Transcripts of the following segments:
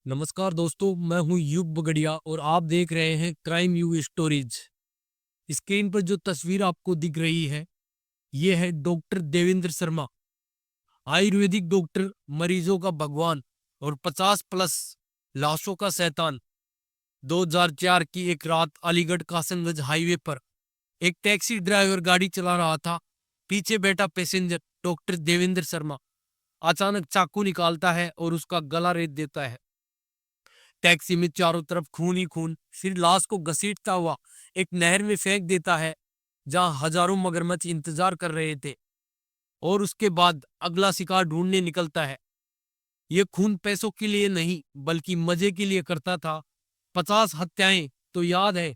नमस्कार दोस्तों, मैं हूं युग बगड़िया और आप देख रहे हैं क्राइम यू स्टोरीज। स्क्रीन पर जो तस्वीर आपको दिख रही है, ये है डॉक्टर देवेंद्र शर्मा, आयुर्वेदिक डॉक्टर, मरीजों का भगवान और 50 प्लस लाशों का शैतान। 2004 की एक रात अलीगढ़ कासनगंज हाईवे पर एक टैक्सी ड्राइवर गाड़ी चला रहा था। पीछे बैठा पैसेंजर डॉक्टर देवेंद्र शर्मा अचानक चाकू निकालता है और उसका गला रेत देता है। टैक्सी में चारों तरफ खून ही खून। फिर लाश को घसीटता हुआ एक नहर में फेंक देता है, जहां हजारों मगरमच्छ इंतजार कर रहे थे। और उसके बाद अगला शिकार ढूंढने निकलता है। ये खून पैसों के लिए नहीं, बल्कि मजे के लिए करता था। 50 हत्याएं तो याद है।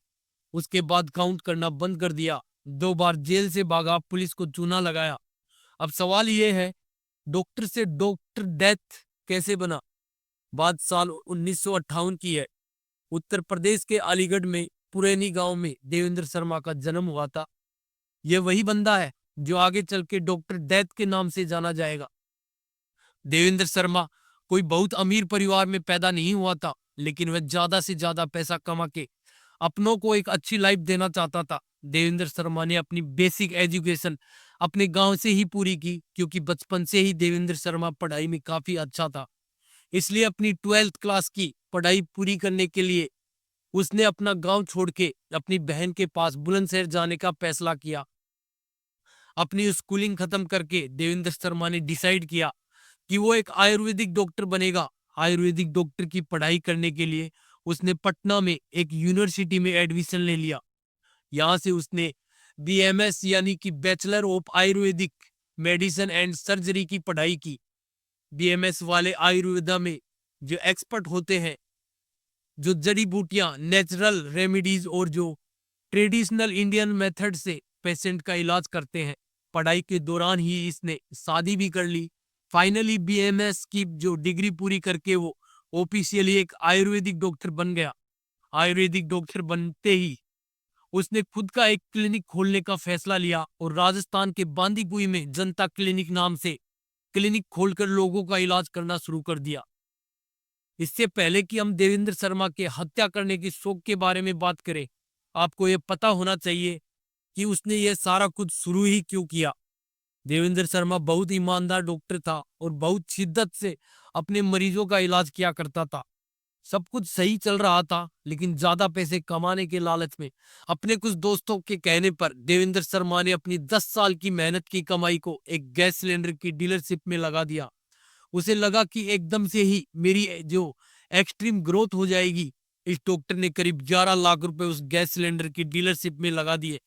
उसके बाद काउंट करना बंद कर दिया। 2 बार जेल से भागा, पुलिस को चूना लगाया। अब सवाल ये है, डॉक्टर से डॉक्टर डेथ कैसे बना? बात साल 1958 की है। उत्तर प्रदेश के अलीगढ़ में पुरैनी गांव में देवेंद्र शर्मा का जन्म हुआ था। यह वही बंदा है जो आगे चल के डॉक्टर डेथ के नाम से जाना जाएगा। देवेंद्र शर्मा कोई बहुत अमीर परिवार में पैदा नहीं हुआ था, लेकिन वह ज्यादा से ज्यादा पैसा कमा के अपनों को एक अच्छी लाइफ देना चाहता था। देवेंद्र शर्मा ने अपनी बेसिक एजुकेशन अपने गांव से ही पूरी की, क्योंकि बचपन से ही देवेंद्र शर्मा पढ़ाई में काफी अच्छा था। इसलिए अपनी 12th क्लास की पढ़ाई पूरी करने के लिए उसने अपना गांव छोड़ के अपनी बहन के पास बुलंदशहर जाने का फैसला किया। अपनी स्कूलिंग खत्म करके देवेंद्र शर्मा ने डिसाइड किया कि वो एक आयुर्वेदिक डॉक्टर बनेगा। आयुर्वेदिक डॉक्टर की पढ़ाई करने के लिए उसने पटना में एक यूनिवर्सिटी में एडमिशन ले लिया। यहाँ से उसने बीएमएस यानी कि bachelor of Ayurvedic medicine and surgery की पढ़ाई की। बीएमएस वाले आयुर्वेदा में जो एक्सपर्ट होते हैं, जो जड़ी बूटियां, नेचुरल रेमेडीज और जो ट्रेडिशनल इंडियन मेथड से पेशेंट का इलाज करते हैं। पढ़ाई के दौरान ही इसने शादी भी कर ली। फाइनली बीएमएस की जो डिग्री पूरी करके वो ऑफिशियली एक आयुर्वेदिक डॉक्टर बन गया। आयुर्वेदिक डॉक्टर बनते ही उसने खुद का एक क्लिनिक खोलने का फैसला लिया और राजस्थान के बांदीकुई में जनता क्लिनिक नाम से क्लिनिक खोलकर लोगों का इलाज करना शुरू कर दिया। इससे पहले कि हम देवेंद्र शर्मा के हत्या करने की शौक के बारे में बात करें, आपको यह पता होना चाहिए कि उसने यह सारा कुछ शुरू ही क्यों किया। देवेंद्र शर्मा बहुत ईमानदार डॉक्टर था और बहुत शिद्दत से अपने मरीजों का इलाज किया करता था। सब कुछ सही चल रहा था, लेकिन ज्यादा पैसे कमाने के लालच में अपने कुछ दोस्तों के कहने पर देवेंद्र शर्मा ने अपनी 10 साल की मेहनत की कमाई को एक गैस सिलेंडर की डीलरशिप में लगा दिया। उसे लगा कि एकदम से ही मेरी जो एक्सट्रीम ग्रोथ हो जाएगी। इस डॉक्टर ने करीब 11 लाख रुपए उस गैस सिलेंडर की डीलरशिप में लगा दिए।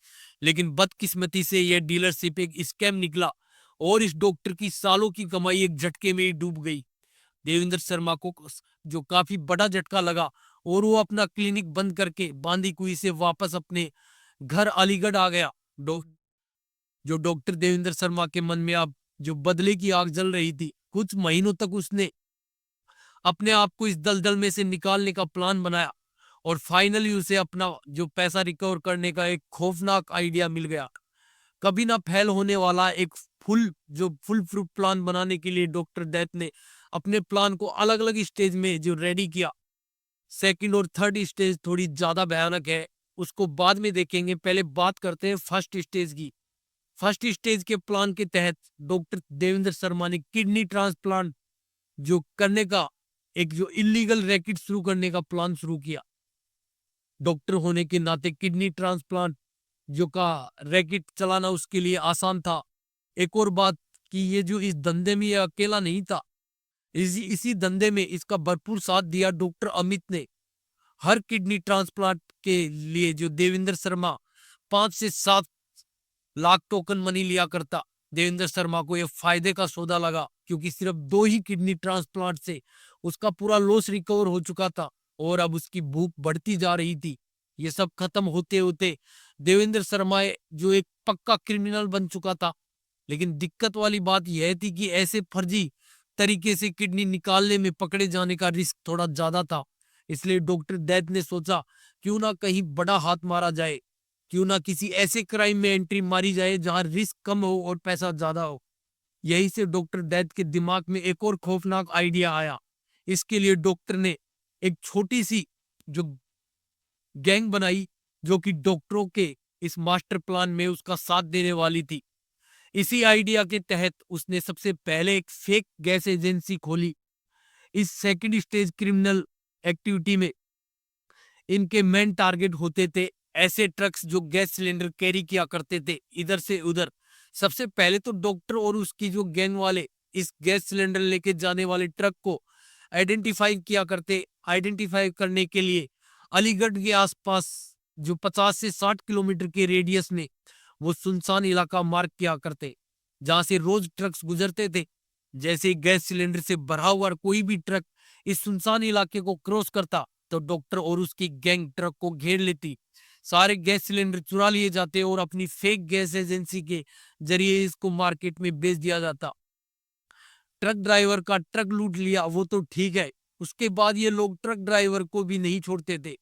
लेकिन बदकिस्मती से यह डीलरशिप एक स्कैम निकला और इस डॉक्टर की सालों की कमाई एक झटके में ही डूब गई। देवेंद्र शर्मा को जो काफी बड़ा झटका लगा और वो अपना क्लिनिक बंद करके बांदीकुई से वापस अपने घर अलीगढ़ आ गया। जो डॉक्टर देवेंद्र शर्मा के मन में अब जो बदले की आग जल रही थी। कुछ महीनों तक उसने अपने आप को इस दलदल में से निकालने का प्लान बनाया और फाइनली उसे अपना जो पैसा रिकवर करने का एक खौफनाक आइडिया मिल गया। कभी ना फेल होने वाला एक फुल प्रूफ प्लान बनाने के लिए डॉक्टर डेथ ने अपने प्लान को अलग अलग स्टेज में जो रेडी किया। सेकंड और थर्ड स्टेज थोड़ी ज्यादा भयानक है, उसको बाद में देखेंगे। पहले बात करते हैं फर्स्ट स्टेज की। फर्स्ट स्टेज के प्लान के तहत डॉक्टर देवेंद्र शर्मा ने किडनी ट्रांसप्लांट जो करने का एक जो इलीगल रैकेट शुरू करने का प्लान शुरू किया। डॉक्टर होने के नाते किडनी ट्रांसप्लांट जो का रैकेट चलाना उसके लिए आसान था। एक और बात कि ये जो इस धंधे में ये अकेला नहीं था। इसी धंधे में इसका भरपूर साथ दिया डॉक्टर अमित ने। हर किडनी ट्रांसप्लांट के लिए जो देवेंद्र शर्मा 5 से 7 लाख टोकन मनी लिया करता। देवेंद्र शर्मा को यह फायदे का सौदा लगा, क्योंकि सिर्फ 2 ही किडनी ट्रांसप्लांट से उसका पूरा लॉस रिकवर हो चुका था और अब उसकी भूख बढ़ती जा रही थी। ये सब खत्म होते होते देवेंद्र शर्मा जो एक पक्का क्रिमिनल बन चुका था। लेकिन दिक्कत वाली बात यह थी कि ऐसे फर्जी तरीके से किडनी निकालने में पकड़े जाने का रिस्क थोड़ा ज्यादा था। इसलिए डॉक्टर दैत ने सोचा, क्यों ना कहीं बड़ा हाथ मारा जाए, क्यों ना किसी ऐसे क्राइम में एंट्री मारी जाए जहां रिस्क कम हो और पैसा ज्यादा हो। यही से डॉक्टर दैत के दिमाग में एक और खौफनाक आइडिया आया। इसके लिए डॉक्टर ने एक छोटी सी जो गैंग बनाई, जो कि डॉक्टरों के इस मास्टर प्लान में उसका साथ देने वाली थी। इसी आइडिया के तहत उसने सबसे पहले एक फेक गैस एजेंसी खोली। इस सेकंड स्टेज क्रिमिनल एक्टिविटी में इनके मेन टारगेट होते थे ऐसे ट्रक्स जो गैस सिलेंडर कैरी किया करते थे इधर से उधर। सबसे पहले तो डॉक्टर और उसकी जो गैंग वाले इस गैस सिलेंडर लेके जाने वाले ट्रक को आइडेंटिफाई किया करते। आइडेंटिफाई करने के लिए अलीगढ़ के आसपास जो 50 से 60 किलोमीटर के रेडियस में वो सुनसान इलाका मार्क किया करते, जहां से रोज ट्रक्स गुजरते थे। जैसे ही गैस सिलेंडर से भरा हुआ कोई भी ट्रक इस सुनसान इलाके को क्रॉस करता तो डॉक्टर और उसकी गैंग ट्रक को घेर लेती। सारे गैस सिलेंडर चुरा लिए जाते और अपनी फेक गैस एजेंसी के जरिए इसको मार्केट में बेच दिया जाता। ट्रक ड्राइवर का ट्रक लूट लिया वो तो ठीक है, उसके बाद ये लोग ट्रक ड्राइवर को भी नहीं छोड़ते थे।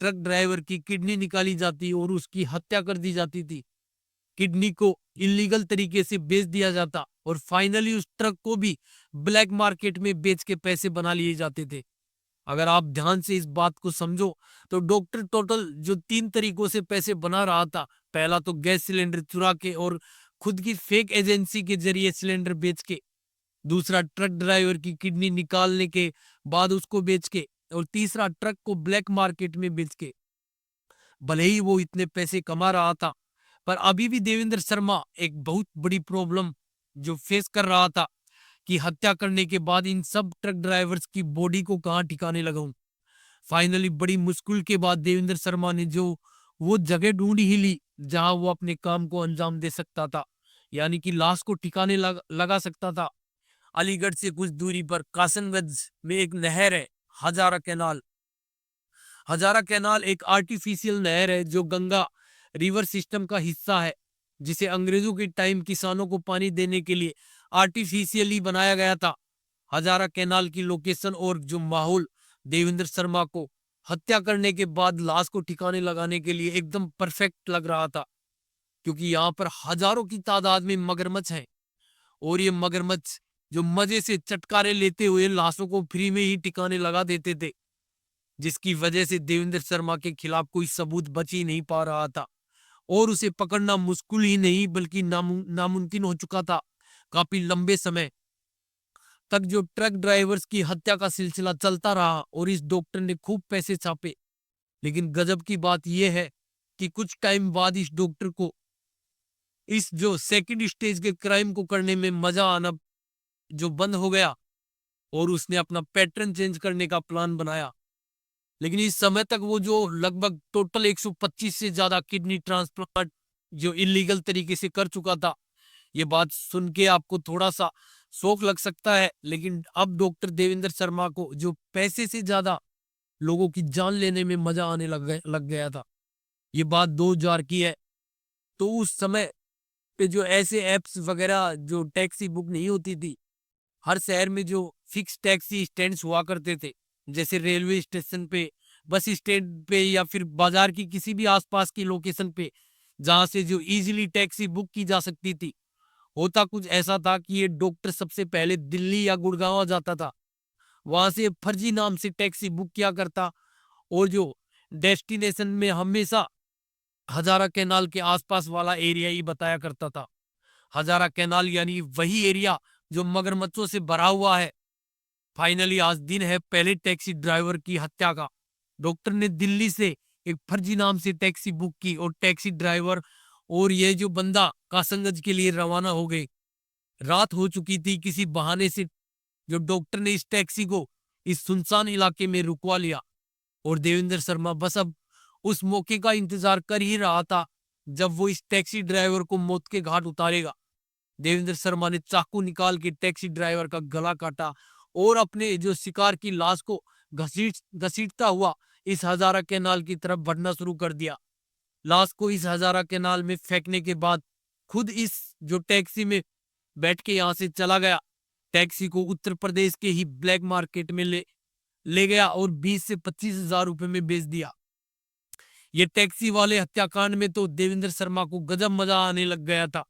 ट्रक ड्राइवर की किडनी निकाली जाती और उसकी हत्या कर दी जाती थी। किडनी को इलीगल तरीके से बेच दिया जाता और फाइनली उस ट्रक को भी ब्लैक मार्केट में बेच के पैसे बना लिए जाते थे। अगर आप ध्यान से इस बात को समझो तो डॉक्टर टोटल जो 3 तरीकों से पैसे बना रहा था, पहला तो गैस सिलेंडर चुरा के और खुद की फेक एजेंसी के जरिए सिलेंडर बेच के, दूसरा ट्रक ड्राइवर की किडनी निकालने के बाद उसको बेच के, और तीसरा ट्रक को ब्लैक मार्केट में बेच के। भले ही वो इतने पैसे कमा रहा था, पर अभी भी देवेंद्र शर्मा एक बहुत बड़ी प्रॉब्लम जो फेस कर रहा था कि हत्या करने के बाद इन सब ट्रक ड्राइवर्स की बॉडी को कहाँ ठिकाने लगाऊं। फाइनली बड़ी मुश्किल के बाद देवेंद्र शर्मा ने जो वो जगह ढूंढ ही ली जहां वो अपने काम को अंजाम दे सकता था, यानी कि लाश को ठिकाने लगा सकता था। अलीगढ़ से कुछ दूरी पर कासनगंज में एक नहर है, हजारा कैनाल। हजारा कैनाल एक आर्टिफिशियल नहर है जो गंगा रिवर सिस्टम का हिस्सा है, जिसे अंग्रेजों के टाइम किसानों को पानी देने के लिए आर्टिफिशियली बनाया गया था। हजारा कैनाल की लोकेशन और जो माहौल देवेंद्र शर्मा को हत्या करने के बाद लाश को ठिकाने लगाने के लिए एकदम परफेक्ट लग रहा था, क्योंकि यहाँ पर हजारों की तादाद में मगरमच्छ हैं और ये मगरमच्छ जो मजे से चटकारे लेते हुए लाशों को फ्री में ही ठिकाने लगा देते थे, जिसकी वजह से देवेंद्र शर्मा के खिलाफ कोई सबूत बच ही नहीं पा रहा था और उसे पकड़ना मुश्किल ही नहीं बल्कि नामुमकिन हो चुका था। काफी लंबे समय तक जो ट्रक ड्राइवर्स की हत्या का सिलसिला चलता रहा और इस डॉक्टर ने खूब पैसे छापे। लेकिन गजब की बात यह है कि कुछ टाइम बाद इस डॉक्टर को इस जो सेकंड स्टेज के क्राइम को करने में मजा आना जो बंद हो गया और उसने अपना पैटर्न चेंज करने का प्लान बनाया। लेकिन इस समय तक वो जो लगभग टोटल 125 से ज्यादा किडनी ट्रांसप्लांट जो इलीगल तरीके से कर चुका था। ये बात सुन के आपको थोड़ा सा शौक लग सकता है, लेकिन अब डॉक्टर देवेंद्र शर्मा को जो पैसे से ज्यादा लोगों की जान लेने में मजा आने लग गया था। ये बात 2000 की है। तो उस समय पे जो ऐसे एप्स वगैरह जो टैक्सी बुक नहीं होती थी, हर शहर में जो फिक्स टैक्सी स्टैंड्स हुआ करते थे, जैसे रेलवे स्टेशन पे, बस स्टैंड पे या फिर बाजार की किसी भी आसपास की लोकेशन पे, जहां से जो इजीली टैक्सी बुक की जा सकती थी। होता कुछ ऐसा था कि ये डॉक्टर सबसे पहले दिल्ली या गुड़गांव जाता था, वहां से फर्जी नाम से टैक्सी बुक किया करता और जो डेस्टिनेशन में हमेशा हजारा कैनाल के आसपास वाला एरिया ही बताया करता था। हजारा कैनाल यानी वही एरिया जो मगरमच्छों से भरा हुआ है। फाइनली आज दिन है पहले टैक्सी ड्राइवर की हत्या का। डॉक्टर ने दिल्ली से एक फर्जी नाम से टैक्सी बुक की और टैक्सी ड्राइवर और ये जो बंदा कासंगंज के लिए रवाना हो गए। रात हो चुकी थी। किसी बहाने से जो डॉक्टर ने इस टैक्सी को इस सुनसान इलाके में रुकवा लिया और देवेंद्र शर्मा बस अब उस मौके का इंतजार कर ही रहा था जब वो इस टैक्सी ड्राइवर को मौत के घाट उतारेगा। देवेंद्र शर्मा ने चाकू निकाल के टैक्सी ड्राइवर का गला काटा और अपने जो शिकार की लाश को घसीटता हुआ इस हजारा कैनाल की तरफ बढ़ना शुरू कर दिया। लाश को इस हजारा कैनाल में फेंकने के बाद खुद इस जो टैक्सी में बैठ के यहां से चला गया। टैक्सी को उत्तर प्रदेश के ही ब्लैक मार्केट में ले गया और 20 से 25,000 रुपए में बेच दिया। ये टैक्सी वाले हत्याकांड में तो देवेंद्र शर्मा को गजब मजा आने लग गया था।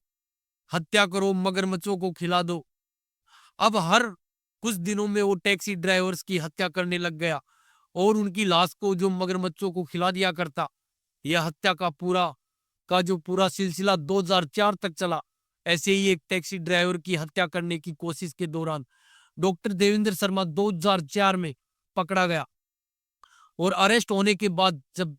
हत्या करो, मगरमच्छों को खिला दो। अब हर कुछ दिनों में वो टैक्सी ड्राइवर्स की हत्या करने लग गया और उनकी लाश को जो मगरमच्छों को खिला दिया करता। यह हत्या का जो पूरा सिलसिला 2004 तक चला। ऐसे ही एक टैक्सी ड्राइवर की हत्या करने की कोशिश के दौरान डॉक्टर देवेंद्र शर्मा 2004 में पकड़ा गया और अरेस्ट होने के बाद जब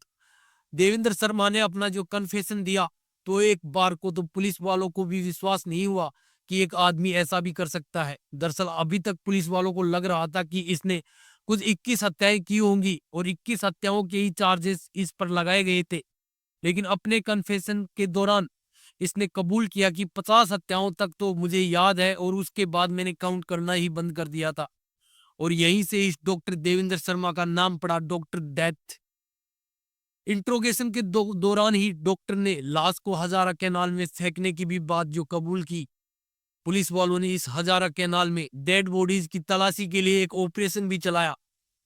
देवेंद्र शर्मा ने अपना जो कन्फेशन दिया तो एक बार को तो पुलिस वालों को भी विश्वास नहीं हुआ कि एक आदमी ऐसा भी कर सकता है। दरअसल अभी तक पुलिस वालों को लग रहा था कि इसने कुछ 21 हत्याएं की होंगी और 21 हत्याओं के ही चार्जेस इस पर लगाए गए थे। लेकिन अपने कन्फेशन के दौरान इसने कबूल किया कि 50 हत्याओं तक तो मुझे याद है और उसके बाद मैंने काउंट करना ही बंद कर दिया था। और यहीं से इस डॉक्टर देवेंद्र शर्मा का नाम पड़ा डॉक्टर डेथ। इंट्रोगेशन के दौरान ही डॉक्टर ने लाश को हजारा कैनाल में फेंकने की भी बात जो कबूल की। पुलिस वालों ने इस हजारा कैनाल में डेड बॉडीज की तलाशी के लिए एक ऑपरेशन भी चलाया,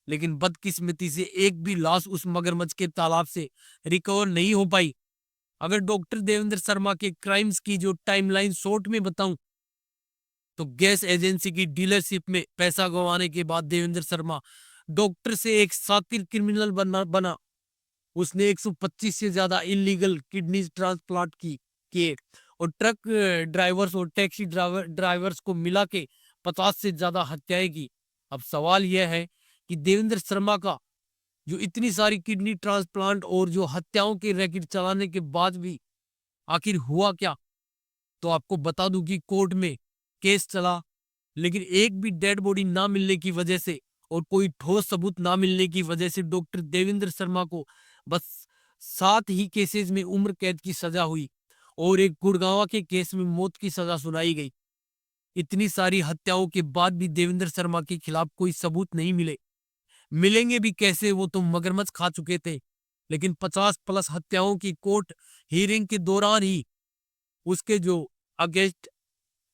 लेकिन बदकिस्मती से एक भी लाश उस मगरमच्छ के तालाब से रिकवर नहीं हो पाई। अगर डॉक्टर देवेंद्र शर्मा के क्राइम्स की जो टाइमलाइन शॉर्ट में बताऊं तो गैस एजेंसी की डीलरशिप में पैसा गंवाने के बाद देवेंद्र शर्मा डॉक्टर से एक सातिर क्रिमिनल बना। उसने 125 से ज्यादा इलीगल किडनी ट्रांसप्लांट किए और ट्रक ड्राइवर्स और टैक्सी ड्राइवर्स को मिला के 50 से ज्यादा हत्याएं की। अब सवाल यह है कि देवेंद्र शर्मा का जो इतनी सारी किडनी ट्रांसप्लांट और जो हत्याओं के रैकेट चलाने के बाद भी आखिर हुआ क्या। तो आपको बता दूं कि कोर्ट में केस चला, लेकिन एक भी डेड बॉडी ना मिलने की वजह से और कोई ठोस सबूत ना मिलने की वजह से डॉक्टर देवेंद्र शर्मा को बस 7 ही केसेस में उम्र कैद की सजा हुई और एक गुड़गांव के केस में मौत की सजा सुनाई गई। इतनी सारी हत्याओं के बाद भी देवेंद्र शर्मा के खिलाफ कोई सबूत नहीं मिले। मिलेंगे भी कैसे, वो तो मगरमच्छ खा चुके थे। लेकिन 50 प्लस हत्याओं की कोर्ट हियरिंग के दौरान ही उसके जो अगेंस्ट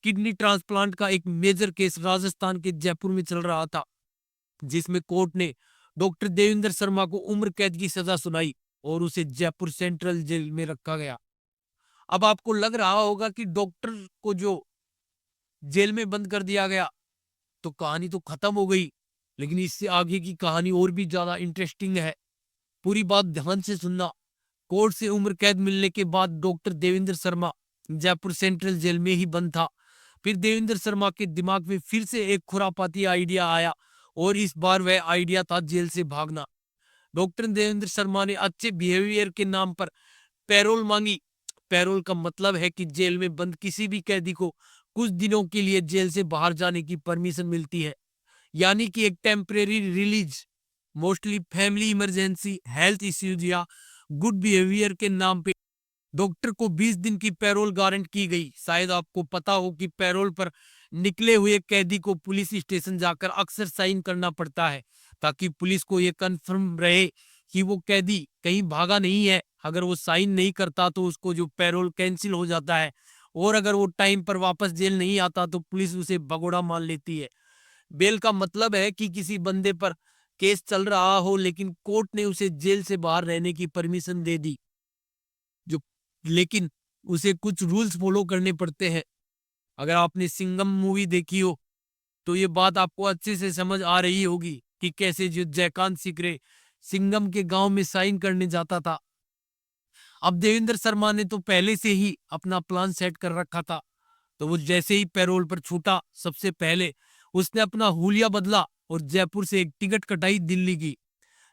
किडनी ट्रांसप्लांट का एक मेजर केस राजस्थान के जयपुर में चल रहा था, जिसमें कोर्ट ने डॉक्टर देवेंद्र शर्मा को उम्र कैद की सजा सुनाई और उसे जयपुर सेंट्रल जेल में रखा गया। अब आपको लग रहा होगा कि डॉक्टर को जो जेल में बंद कर दिया गया तो कहानी तो खत्म हो गई, लेकिन इससे आगे की कहानी और भी ज्यादा इंटरेस्टिंग है। पूरी बात ध्यान से सुनना। कोर्ट से उम्र कैद मिलने के बाद doctor Devendra Sharma Jaipur central jail में ही बंद था। फिर देवेंद्र शर्मा के दिमाग में फिर से एक खुरापाती आइडिया आया और इस बार वह आइडिया था जेल से भागना। डॉक्टर देवेंद्र शर्मा ने अच्छे बिहेवियर के नाम पर पैरोल मांगी। पैरोल का मतलब है कि जेल में बंद किसी भी कैदी को कुछ दिनों के लिए जेल से बाहर जाने की परमिशन मिलती है, यानी कि एक temporary release. Mostly family emergency, health issues या गुड बिहेवियर के नाम पे डॉक्टर को 20 दिन की पैरोल गारंट की गई। शायद आपको पता हो कि पैरोल पर निकले हुए कैदी को पुलिस स्टेशन जाकर अक्सर साइन करना पड़ता है, ताकि पुलिस को यह कंफर्म रहे कि वो कैदी कहीं भागा नहीं है। अगर वो साइन नहीं करता तो उसको जो पैरोल कैंसिल हो जाता है और अगर वो टाइम पर वापस जेल नहीं आता तो पुलिस उसे भगोड़ा मान लेती है। बेल का मतलब है कि किसी बंदे पर केस चल रहा हो लेकिन कोर्ट ने उसे जेल से बाहर रहने की परमिशन दे दी, जो लेकिन उसे कुछ रूल्स फॉलो करने पड़ते हैं। अगर आपने सिंघम मूवी देखी हो तो ये बात आपको अच्छे से समझ आ रही होगी कि कैसे जो जयकांत सिकरे सिंघम के गांव में साइन करने जाता था। अब देवेंद्र शर्मा ने तो पहले से ही अपना प्लान सेट कर रखा था, तो वो जैसे ही पैरोल पर छूटा सबसे पहले उसने अपना हुलिया बदला और जयपुर से एक टिकट कटाई दिल्ली की।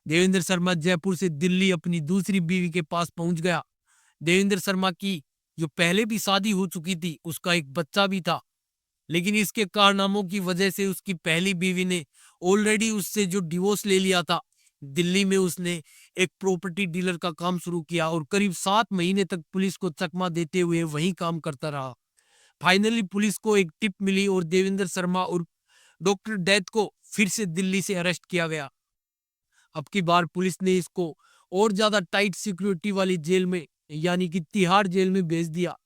देवेंद्र शर्मा जयपुर से दिल्ली अपनी दूसरी बीवी के पास पहुंच गया। देवेंद्र शर्मा की जो पहले भी शादी हो चुकी थी, उसका एक बच्चा भी था, लेकिन इसके कारनामों की वजह से उसकी पहली बीवी ने ऑलरेडी उससे जो डिवोर्स ले लिया था। दिल्ली में उसने एक प्रॉपर्टी डीलर का काम शुरू किया और करीब 7 महीने तक पुलिस को चकमा देते हुए वहीं काम करता रहा। फाइनली पुलिस को एक टिप मिली और देवेंद्र शर्मा और डॉक्टर डेथ को फिर से दिल्ली से अरेस्ट किया गया। अब की बार पुलिस ने इसको और ज्यादा टाइट सिक्योरिटी वाली जेल में यानी कि तिहाड़ जेल में भेज दिया।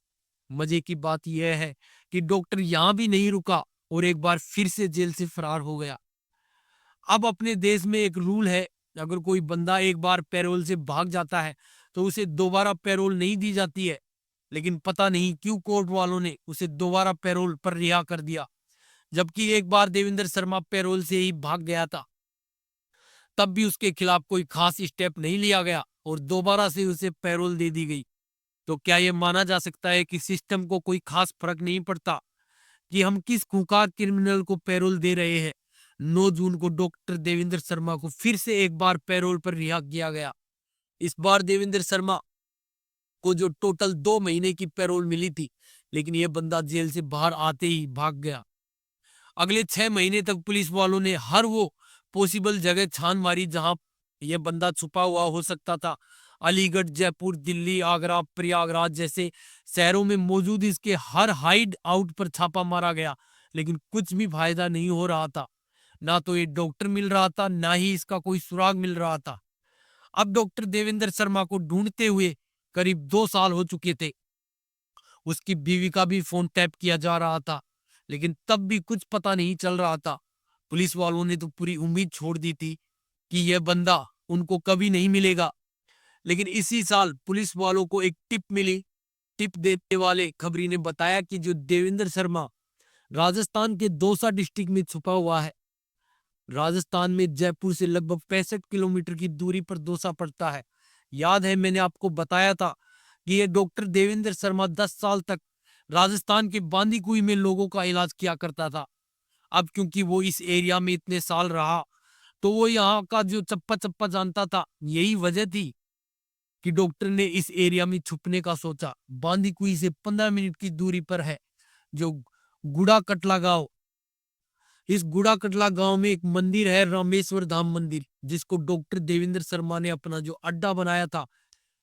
मजे की बात यह है कि डॉक्टर यहां भी नहीं रुका और एक बार फिर से जेल से फरार हो गया। अब अपने देश में एक रूल है, अगर कोई बंदा एक बार पैरोल से भाग जाता है तो उसे दोबारा पैरोल नहीं दी जाती है। लेकिन पता नहीं क्यों कोर्ट वालों ने उसे दोबारा पैरोल पर रिहा कर दिया, जबकि एक बार देवेंद्र शर्मा पैरोल से ही भाग गया था। तब भी उसके खिलाफ कोई खास स्टेप नहीं लिया गया और दोबारा से उसे पैरोल दे दी गई। तो क्या यह माना जा सकता है कि सिस्टम को कोई खास फर्क नहीं पड़ता कि हम किस खूंखार क्रिमिनल को पैरोल दे रहे हैं? 9 जून को डॉक्टर देवेंद्र शर्मा को फिर से एक बार पैरोल पर रिहा किया गया। इस बार देवेंद्र शर्मा को जो टोटल 2 महीने की पैरोल मिली थी, लेकिन यह बंदा जेल से बाहर आते ही भाग गया। अगले 6 महीने तक पुलिस वालों ने हर वो पॉसिबल जगह छान मारी जहां यह बंदा छुपा हुआ हो सकता था। अलीगढ़, जयपुर, दिल्ली, आगरा, प्रयागराज जैसे शहरों में मौजूद इसके हर हाइड आउट पर छापा मारा गया, लेकिन कुछ भी फायदा नहीं हो रहा था। ना तो ये डॉक्टर मिल रहा था, ना ही इसका कोई सुराग मिल रहा था। अब डॉक्टर देवेंद्र शर्मा को ढूंढते हुए करीब 2 साल हो चुके थे। उसकी बीवी का भी फोन टैप किया जा रहा था, लेकिन तब भी कुछ पता नहीं चल रहा था। पुलिस वालों ने तो पूरी उम्मीद छोड़ दी थी कि यह बंदा उनको कभी नहीं मिलेगा। लेकिन इसी साल पुलिस वालों को एक टिप मिली। टिप देने वाले खबरी ने बताया कि जो देवेंद्र शर्मा राजस्थान के दौसा डिस्ट्रिक्ट में छुपा हुआ है। राजस्थान में जयपुर से लगभग 65 किलोमीटर की दूरी पर दौसा पड़ता है। याद है मैंने आपको बताया था कि ये डॉक्टर देवेंद्र शर्मा 10 साल तक राजस्थान के बांदीकुई में लोगों का इलाज किया करता था। अब क्योंकि वो इस एरिया में इतने साल रहा, तो वो यहाँ का जो चप्पा चप्पा जानता था। यही वजह थी कि डॉक्टर ने इस एरिया में छुपने का सोचा। बांदीकुई से 15 मिनट की दूरी पर है जो गुड़ा कटला गांव। इस गुड़ा कटला गांव में एक मंदिर है, रामेश्वर धाम मंदिर, जिसको डॉक्टर देवेंद्र शर्मा ने अपना जो अड्डा बनाया था।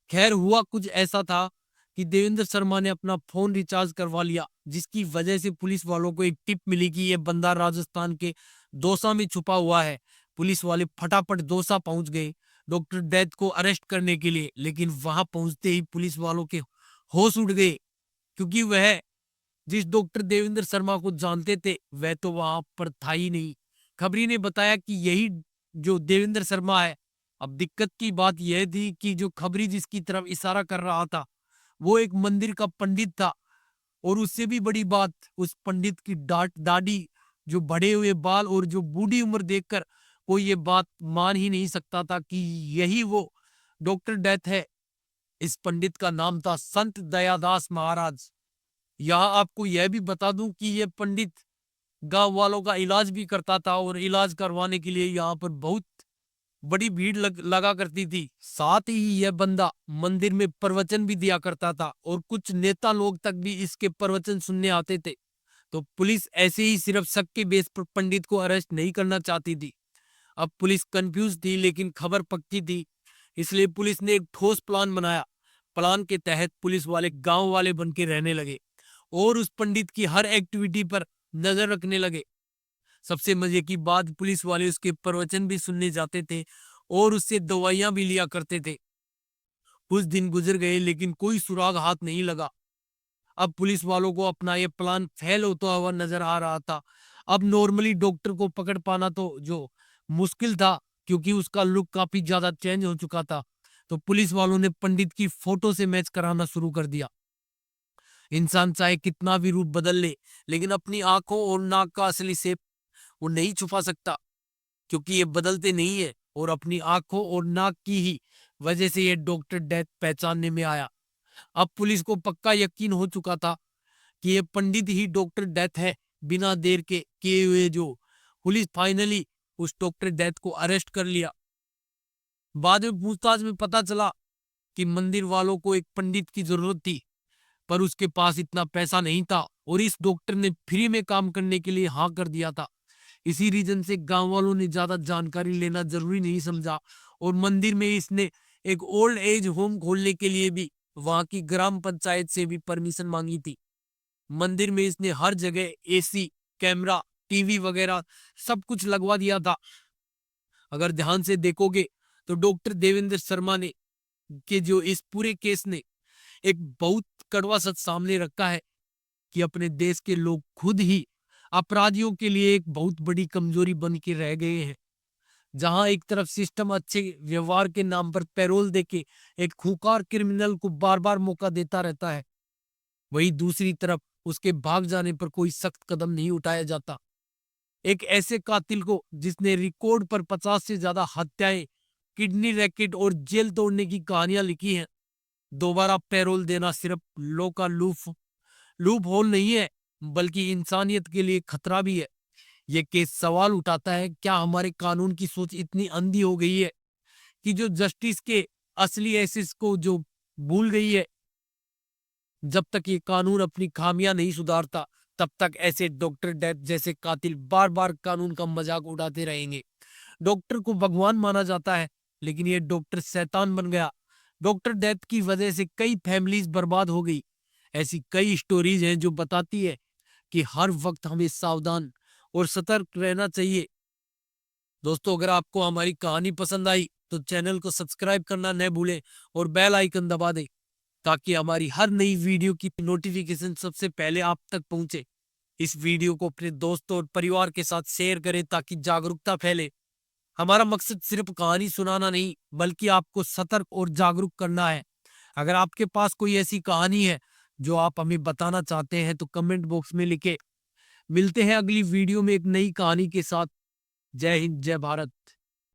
खैर हुआ कुछ ऐसा था कि देवेंद्र शर्मा ने अपना फोन रिचार्ज करवा लिया, जिसकी वजह से पुलिस वालों को एक टिप मिली कि यह बंदा राजस्थान के दौसा में छुपा हुआ है। पुलिस वाले फटाफट दौसा पहुंच गए डॉक्टर डेथ को अरेस्ट करने के लिए, लेकिन वहां पहुंचते ही पुलिस वालों के होश उड़ गए, क्योंकि वह जिस डॉक्टर देवेंद्र शर्मा को जानते थे वह तो वहां पर था ही नहीं। खबरी ने बताया कि यही जो देवेंद्र शर्मा है। अब दिक्कत की बात यह थी कि जो खबरी जिसकी तरफ इशारा कर रहा था वो एक मंदिर का पंडित था, और उससे भी बड़ी बात, उस पंडित की दाढ़ी, जो बड़े हुए बाल और जो बूढ़ी उम्र देखकर कोई ये बात मान ही नहीं सकता था कि यही वो डॉक्टर डेथ है। इस पंडित का नाम था संत दयादास महाराज। यहाँ आपको यह भी बता दूं कि यह पंडित गांव वालों का इलाज भी करता था, और इलाज करवाने के लिए यहाँ पर बहुत बड़ी भीड़ लगा करती थी। साथ ही यह बंदा मंदिर में प्रवचन भी दिया करता था, और कुछ नेता लोग तक भी इसके प्रवचन सुनने आते थे। तो पुलिस ऐसे ही सिर्फ शक के बेस पर पंडित को अरेस्ट नहीं करना चाहती थी। अब पुलिस कंफ्यूज थी, लेकिन खबर पक्की थी, इसलिए पुलिस ने एक ठोस प्लान बनाया। प्लान के तहत पुलिस वाले गांव वाले बन के रहने लगे और उस पंडित की हर एक्टिविटी पर नजर रखने लगे। सबसे मजे की बात, पुलिस वाले उसके प्रवचन भी सुनने जाते थे और उससे दवाइयां भी लिया करते थे। कुछ दिन गुजर गए, लेकिन कोई सुराग हाथ नहीं लगा। अब पुलिस वालों को अपना यह प्लान फेल होता हुआ नजर आ रहा था। अब नॉर्मली डॉक्टर को पकड़ पाना तो जो मुश्किल था, क्योंकि उसका लुक काफी ज्यादा चेंज हो चुका था। तो पुलिस वालों ने पंडित की फोटो से मैच कराना शुरू कर दिया। इंसान चाहे कितना भी रूप बदल ले, लेकिन अपनी आंखों और नाक का असली शेप वो नहीं छुपा सकता, क्योंकि ये बदलते नहीं है। और अपनी आंखों और नाक की ही वजह से ये डॉक्टर डेथ पहचानने में आया। अब पुलिस को पक्का यकीन हो चुका था कि ये पंडित ही डॉक्टर डेथ है। बिना देर के किए हुए जो पुलिस फाइनली उस डॉक्टर डेथ को अरेस्ट कर लिया। बाद में पूछताछ में पता चला कि मंदिर वालों को एक पंडित की जरूरत थी, पर उसके पास इतना पैसा नहीं था, और इस डॉक्टर ने फ्री में काम करने के लिए हाँ कर दिया था। इसी रीजन से गांव वालों ने ज्यादा जानकारी लेना जरूरी नहीं समझा, और मंदिर में इसने एक ओल्ड एज होम खोलने के लिए भी वहां की ग्राम पंचायत से भी परमिशन मांगी थी। मंदिर में इसने हर जगह एसी, कैमरा, टीवी वगैरह सब कुछ लगवा दिया था। अगर ध्यान से देखोगे तो डॉक्टर देवेंद्र शर्मा ने के जो इस पूरे केस ने एक बहुत कड़वा सच सामने रखा है कि अपने देश के लोग खुद ही अपराधियों के लिए एक बहुत बड़ी कमजोरी बन के रह गए हैं। जहां एक तरफ सिस्टम अच्छे व्यवहार के नाम पर पैरोल देके एक खूंखार क्रिमिनल को बार बार मौका देता रहता है, वहीं दूसरी तरफ उसके भाग जाने पर कोई सख्त कदम नहीं उठाया जाता। एक ऐसे कातिल को जिसने रिकॉर्ड पर 50 से ज्यादा हत्याएं, किडनी रैकेट और जेल तोड़ने की कहानियां लिखी हैं। दोबारा पैरोल देना सिर्फ लॉ का लूप होल नहीं है, बल्कि इंसानियत के लिए खतरा भी है। ये केस सवाल उठाता है, क्या हमारे कानून की सोच इतनी अंधी हो गई है कि जो जस्टिस के असली एसेस को जो भूल गई है। जब तक ये कानून अपनी खामियां नहीं सुधारता, तब तक ऐसे डॉक्टर डेथ जैसे कातिल बार बार कानून का मजाक उड़ाते रहेंगे। डॉक्टर को भगवान माना जाता है, लेकिन ये डॉक्टर शैतान बन गया। डॉक्टर डेथ की वजह से कई फैमिलीज बर्बाद हो गई। ऐसी कई स्टोरीज हैं जो बताती है कि हर वक्त हमें सावधान और सतर्क रहना चाहिए। दोस्तों, अगर आपको हमारी कहानी पसंद आई तो चैनल को सब्सक्राइब करना न भूलें और बेल आइकन दबा दें, ताकि हमारी हर नई वीडियो की नोटिफिकेशन सबसे पहले आप तक पहुंचे। इस वीडियो को अपने दोस्तों और परिवार के साथ शेयर करें ताकि जागरूकता फैले। हमारा मकसद सिर्फ कहानी सुनाना नहीं, बल्कि आपको सतर्क और जागरूक करना है। अगर आपके पास कोई ऐसी कहानी है जो आप हमें बताना चाहते हैं तो कमेंट बॉक्स में लिखे। मिलते हैं अगली वीडियो में एक नई कहानी के साथ। जय हिंद, जय भारत।